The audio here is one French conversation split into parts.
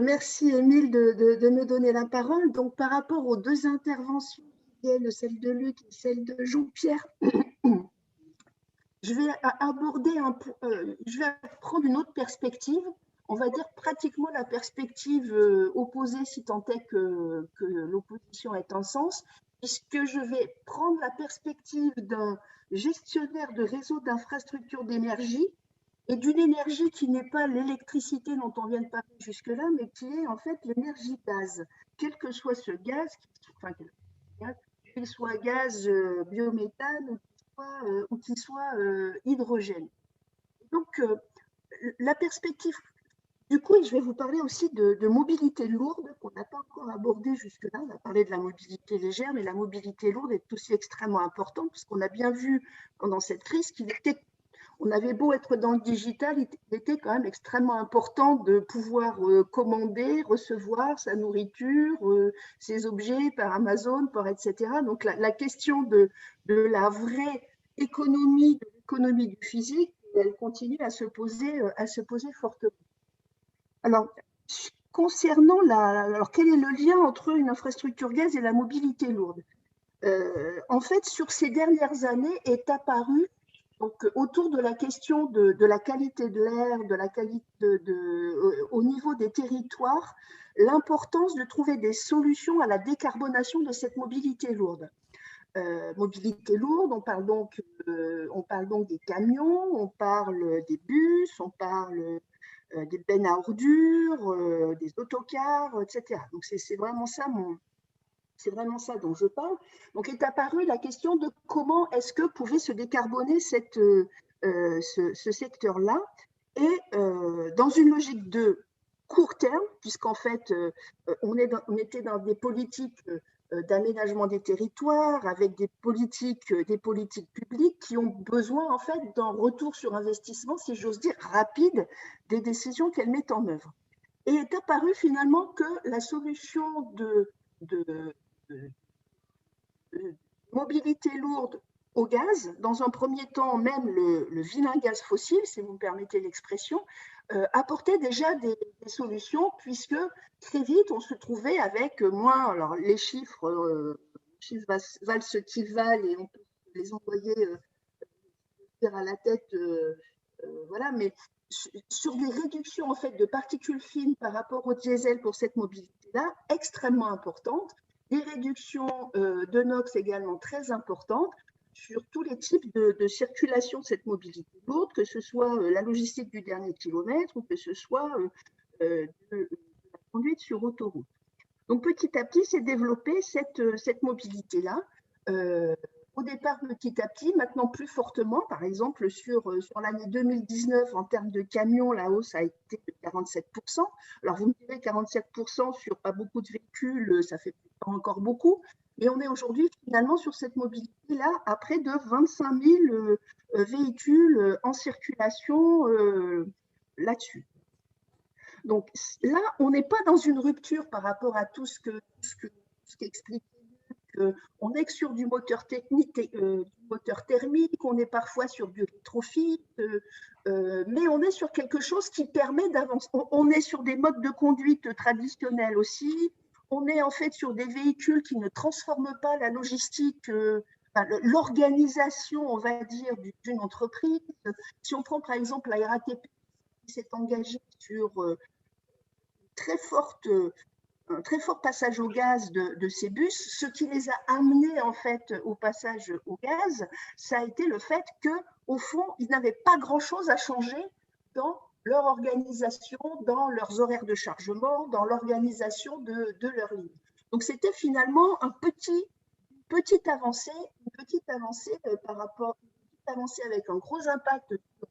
merci Émile de me donner la parole. Donc, par rapport aux deux interventions, celle de Luc et celle de Jean-Pierre, je vais je vais prendre une autre perspective, on va dire pratiquement la perspective opposée, si tant est que l'opposition ait un sens, puisque je vais prendre la perspective d'un gestionnaire de réseau d'infrastructures d'énergie et d'une énergie qui n'est pas l'électricité dont on vient de parler jusque-là, mais qui est en fait l'énergie gaz. Quel que soit ce gaz, qu'il soit gaz biométhane ou qu'il soit hydrogène. Donc, la perspective, du coup, je vais vous parler aussi de mobilité lourde qu'on n'a pas encore abordée jusque-là. On a parlé de la mobilité légère, mais la mobilité lourde est aussi extrêmement importante, puisqu'on a bien vu pendant cette crise on avait beau être dans le digital, il était quand même extrêmement important de pouvoir commander, recevoir sa nourriture, ses objets par Amazon, par etc. Donc la question de la vraie économie, de l'économie du physique, elle continue à se poser fortement. Alors, concernant alors quel est le lien entre une infrastructure gaz et la mobilité lourde? En fait, sur ces dernières années est apparu donc, autour de la question de la qualité de l'air, de la qualité au niveau des territoires, l'importance de trouver des solutions à la décarbonation de cette mobilité lourde. Mobilité lourde, on parle donc des camions, on parle des bus, on parle des bennes à ordures, des autocars, etc. Donc c'est vraiment ça dont je parle. Donc est apparue la question de comment est-ce que pouvait se décarboner ce secteur-là, et dans une logique de court terme, puisqu'en fait on était dans des politiques d'aménagement des territoires, avec des politiques publiques qui ont besoin en fait d'un retour sur investissement, si j'ose dire, rapide des décisions qu'elles mettent en œuvre. Et est apparu finalement que la solution de mobilité lourde au gaz, dans un premier temps même le vilain gaz fossile, si vous me permettez l'expression, apportait déjà des solutions, puisque très vite on se trouvait avec moins, alors les chiffres valent ce qu'ils valent et on peut les envoyer à la tête, voilà, mais sur des réductions en fait de particules fines par rapport au diesel pour cette mobilité-là, extrêmement importantes, des réductions de NOx également très importantes sur tous les types de circulation de cette mobilité lourde, que ce soit la logistique du dernier kilomètre ou que ce soit de la conduite sur autoroute. Donc petit à petit, s'est développée cette mobilité-là. Au départ, petit à petit, maintenant plus fortement. Par exemple, sur l'année 2019, en termes de camions, la hausse a été de 47%. Alors, vous me direz 47% sur pas beaucoup de véhicules, ça fait pas encore beaucoup. Mais on est aujourd'hui finalement sur cette mobilité-là à près de 25 000 véhicules en circulation là-dessus. Donc là, on n'est pas dans une rupture par rapport à tout ce qu'explique. On est sur du moteur technique, du moteur thermique, on est parfois sur du rétrofit, mais on est sur quelque chose qui permet d'avancer. On est sur des modes de conduite traditionnels aussi. On est en fait sur des véhicules qui ne transforment pas la logistique, l'organisation, on va dire, d'une entreprise. Si on prend par exemple la RATP, qui s'est engagée sur un très fort passage au gaz de ces bus, ce qui les a amenés en fait au passage au gaz, ça a été le fait qu'au fond, ils n'avaient pas grand-chose à changer dans leur organisation, dans leurs horaires de chargement, dans l'organisation de leur ligne. Donc c'était finalement une petite avancée par rapport, une petite avancée avec un gros impact sur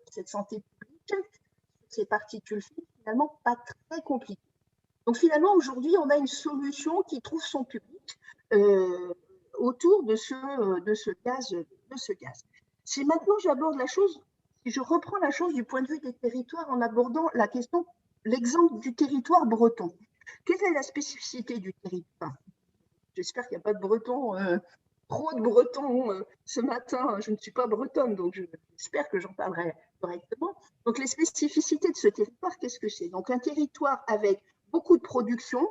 cette santé publique, ces particules fines, finalement pas très compliquées. Donc finalement, aujourd'hui, on a une solution qui trouve son public autour de ce gaz. Si maintenant j'aborde la chose, si je reprends la chose du point de vue des territoires en abordant l'exemple du territoire breton. Quelle est la spécificité du territoire? J'espère qu'il n'y a pas de Bretons trop de bretons ce matin. Je ne suis pas bretonne, donc j'espère que j'en parlerai correctement. Donc, les spécificités de ce territoire, qu'est-ce que c'est? Donc, un territoire avec beaucoup de production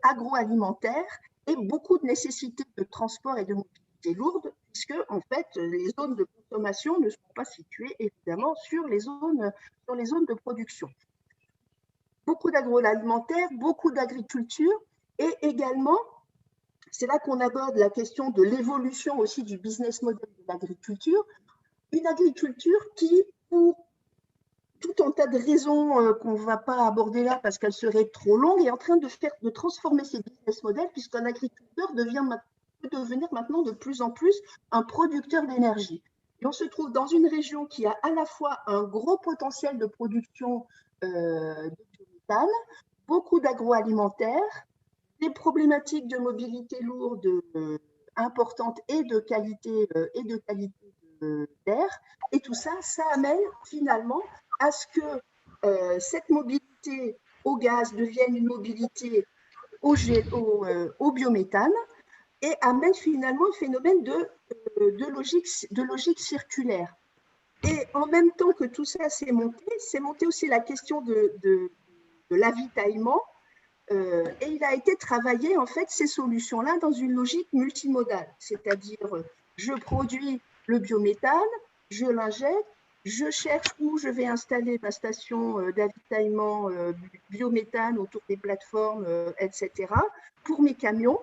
agroalimentaire et beaucoup de nécessités de transport et de mobilité lourde, puisque, en fait, les zones de consommation ne sont pas situées, évidemment, sur les zones de production. Beaucoup d'agroalimentaire, beaucoup d'agriculture et également, c'est là qu'on aborde la question de l'évolution aussi du business model de l'agriculture, une agriculture qui, pour tout un tas de raisons qu'on ne va pas aborder là parce qu'elles seraient trop longues, est en train de transformer ses business models, puisqu'un agriculteur peut devenir maintenant de plus en plus un producteur d'énergie. Et on se trouve dans une région qui a à la fois un gros potentiel de production de biométhane, beaucoup d'agroalimentaire, des problématiques de mobilité lourde importantes et de qualité d'air. Et tout ça, ça amène finalement à ce que cette mobilité au gaz devienne une mobilité au biométhane et amène finalement un phénomène de logique circulaire. Et en même temps que tout ça s'est monté aussi la question de l'avitaillement. Et il a été travaillé, en fait, ces solutions-là dans une logique multimodale, c'est-à-dire je produis le biométhane, je l'injecte, je cherche où je vais installer ma station d'avitaillement biométhane autour des plateformes, etc., pour mes camions.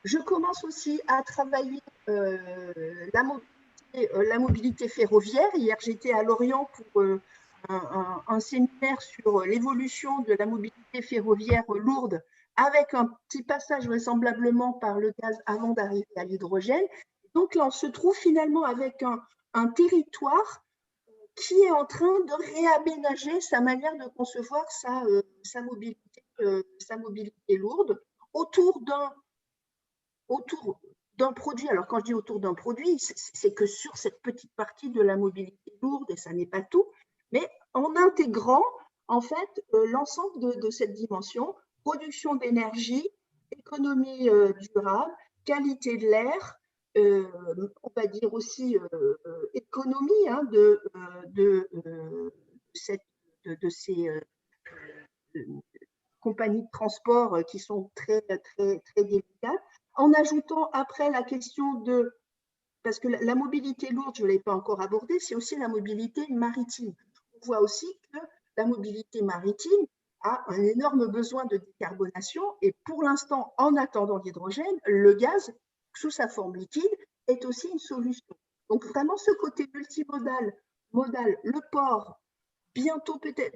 Je commence aussi à travailler la mobilité ferroviaire. Hier, j'étais à Lorient pour un séminaire sur l'évolution de la mobilité ferroviaire lourde, avec un petit passage vraisemblablement par le gaz avant d'arriver à l'hydrogène. Donc là, on se trouve finalement avec un territoire qui est en train de réaménager sa manière de concevoir sa mobilité lourde autour d'un produit. Alors, quand je dis autour d'un produit, c'est que sur cette petite partie de la mobilité lourde, et ça n'est pas tout, mais en intégrant en fait l'ensemble de cette dimension, production d'énergie, économie durable, qualité de l'air, on va dire aussi économie de ces compagnies de transport qui sont très, très, très délicates, en ajoutant après la question de, parce que la mobilité lourde, je ne l'ai pas encore abordée, c'est aussi la mobilité maritime. On voit aussi que la mobilité maritime a un énorme besoin de décarbonation et pour l'instant, en attendant l'hydrogène, le gaz, sous sa forme liquide, est aussi une solution. Donc vraiment ce côté multimodal, le port, bientôt peut-être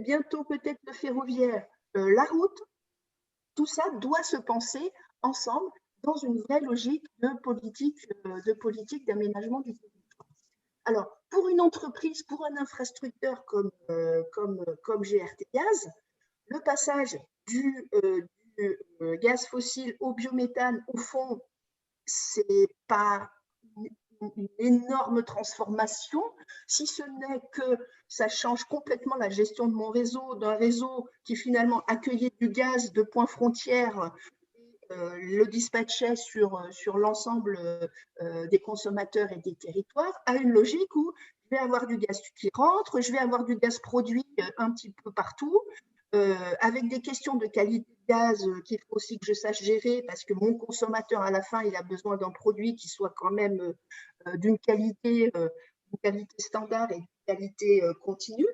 le ferroviaire, la route, tout ça doit se penser ensemble dans une vraie logique de politique d'aménagement du territoire. Alors, pour une entreprise, pour un infrastructeur comme GRT Gaz, le passage du gaz fossile au biométhane, au fond, c'est pas une énorme transformation, si ce n'est que ça change complètement la gestion de mon réseau, d'un réseau qui finalement accueillait du gaz de points frontières, le dispatchait sur l'ensemble des consommateurs et des territoires, à une logique où je vais avoir du gaz qui rentre, je vais avoir du gaz produit un petit peu partout, avec des questions de qualité de gaz qu'il faut aussi que je sache gérer parce que mon consommateur, à la fin, il a besoin d'un produit qui soit quand même d'une qualité standard et d'une qualité continue.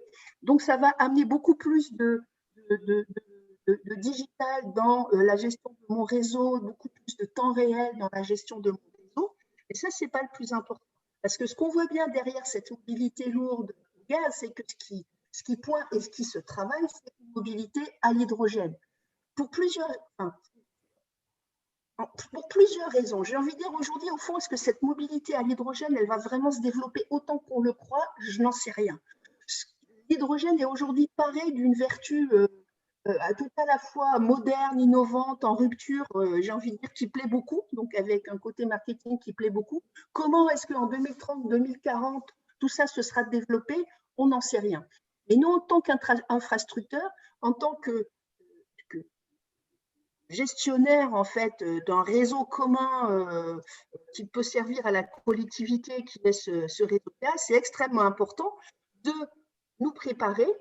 Donc, ça va amener beaucoup plus de digital dans la gestion de mon réseau, beaucoup plus de temps réel dans la gestion de mon réseau. Et ça, ce n'est pas le plus important. Parce que ce qu'on voit bien derrière cette mobilité lourde au gaz, c'est que ce qui pointe et ce qui se travaille, c'est une mobilité à l'hydrogène. Pour plusieurs raisons. J'ai envie de dire aujourd'hui, au fond, est-ce que cette mobilité à l'hydrogène, elle va vraiment se développer autant qu'on le croit? Je n'en sais rien. L'hydrogène est aujourd'hui paré d'une vertu tout à la fois moderne, innovante, en rupture, j'ai envie de dire, qui plaît beaucoup, donc avec un côté marketing qui plaît beaucoup. Comment est-ce qu'en 2030, 2040, tout ça se sera développé? On n'en sait rien. Mais nous, en tant qu'infrastructure, en tant que gestionnaire en fait d'un réseau commun qui peut servir à la collectivité qui est ce réseau de gaz, c'est extrêmement important de nous préparer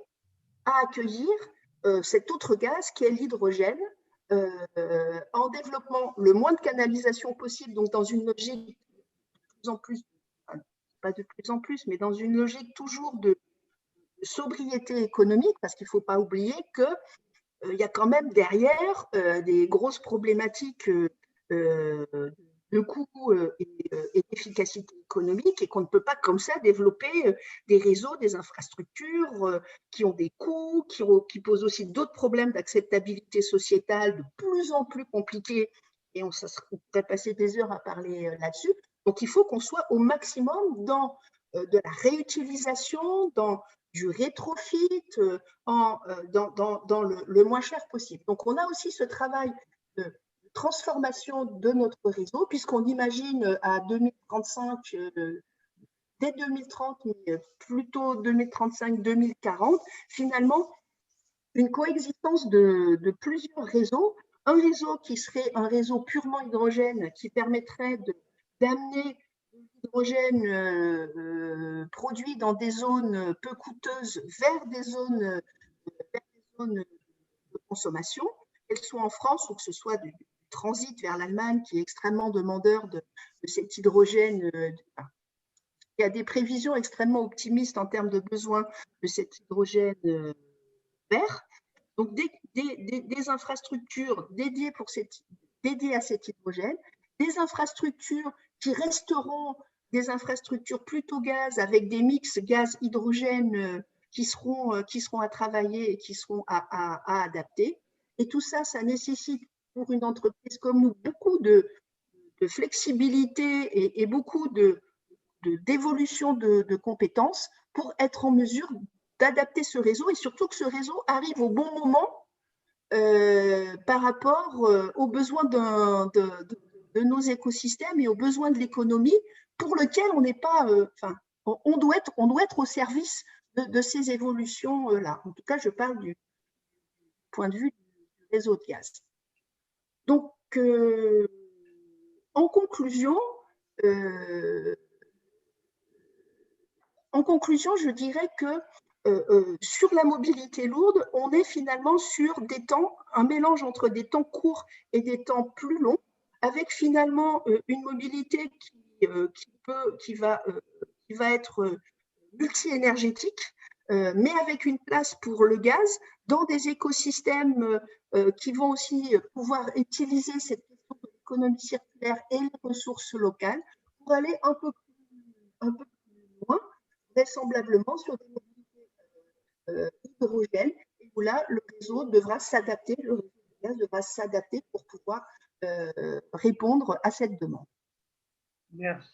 à accueillir cet autre gaz qui est l'hydrogène en développant le moins de canalisation possible, donc dans une logique de plus en plus, enfin, pas de plus en plus, mais dans une logique toujours de sobriété économique, parce qu'il ne faut pas oublier que il y a quand même derrière des grosses problématiques de coûts et d'efficacité économique et qu'on ne peut pas comme ça développer des réseaux, des infrastructures qui ont des coûts, qui posent aussi d'autres problèmes d'acceptabilité sociétale de plus en plus compliqués et on pourrait passer des heures à parler là-dessus. Donc il faut qu'on soit au maximum dans de la réutilisation, dans du rétrofit, dans le moins cher possible. Donc, on a aussi ce travail de transformation de notre réseau, puisqu'on imagine à 2035, dès 2030, mais plutôt 2035-2040, finalement, une coexistence de plusieurs réseaux. Un réseau qui serait un réseau purement hydrogène, qui permettrait d'amener l'hydrogène produit dans des zones peu coûteuses vers des zones de consommation, qu'elles soient en France ou que ce soit du transit vers l'Allemagne qui est extrêmement demandeur de cet hydrogène. Il y a des prévisions extrêmement optimistes en termes de besoin de cet hydrogène vert. Donc, des infrastructures dédiées à cet hydrogène, des infrastructures qui resteront des infrastructures plutôt gaz avec des mix gaz-hydrogène qui seront à travailler et qui seront à adapter. Et tout ça, ça nécessite pour une entreprise comme nous beaucoup de flexibilité et beaucoup d'évolution de compétences pour être en mesure d'adapter ce réseau et surtout que ce réseau arrive au bon moment par rapport aux besoins de nos écosystèmes et aux besoins de l'économie pour lequel on n'est pas, on doit être au service de ces évolutions-là. En tout cas, je parle du point de vue du réseau de gaz. Donc, en conclusion, je dirais que sur la mobilité lourde, on est finalement sur un mélange entre des temps courts et des temps plus longs, avec finalement une mobilité qui va être multi-énergétique, mais avec une place pour le gaz dans des écosystèmes qui vont aussi pouvoir utiliser cette question de l'économie circulaire et les ressources locales pour aller un peu plus loin, vraisemblablement sur des mobilités hydrogènes, et où là, le réseau devra s'adapter, le réseau de gaz devra s'adapter pour pouvoir répondre à cette demande. Merci.